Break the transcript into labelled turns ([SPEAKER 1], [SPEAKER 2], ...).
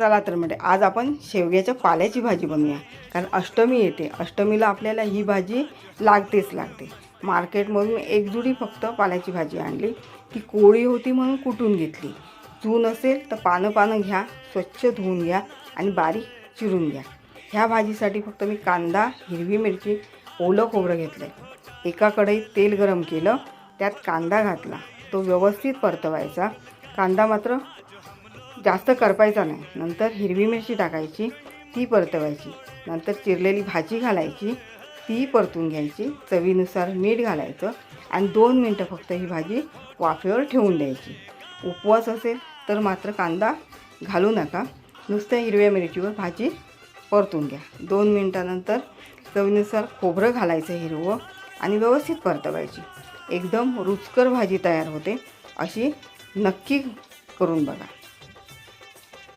[SPEAKER 1] चला तर म्हणजे आज आपण शेवग्याच्या पाल्याची भाजी बनवूया. कारण अष्टमी येते, अष्टमीला आपल्याला ही भाजी लागतेच लागते. मार्केटमधून एक जुडी फक्त पाल्याची भाजी आणली. ती कोळी होती म्हणून कुटून घेतली. चून असेल तर पानं घ्या, स्वच्छ धुवून घ्या आणि बारीक चिरून घ्या. ह्या भाजीसाठी फक्त मी कांदा, हिरवी मिरची, ओलं खोबरं घेतलं. एका कढईत तेल गरम केलं, त्यात कांदा घातला, तो व्यवस्थित परतवायचा. कांदा मात्र जास्त करपायचा नाही. नंतर हिरवी मिरची टाकायची, ती परतवायची. नंतर चिरलेली भाजी घालायची, ती परतून घ्यायची. चवीनुसार मीठ घालायचं आणि 2 मिनटं फक्त ही भाजी वाफेवर ठेवून द्यायची. उपवास असेल तर मात्र कांदा घालू नका, नुसत्या हिरव्या मिरचीवर भाजी परतून घ्या. 2 मिनटानंतर चवीनुसार खोबरं घालायचं हिरवं आणि व्यवस्थित परतवायची. एकदम रुचकर भाजी तयार होते. अशी नक्की करून बघा.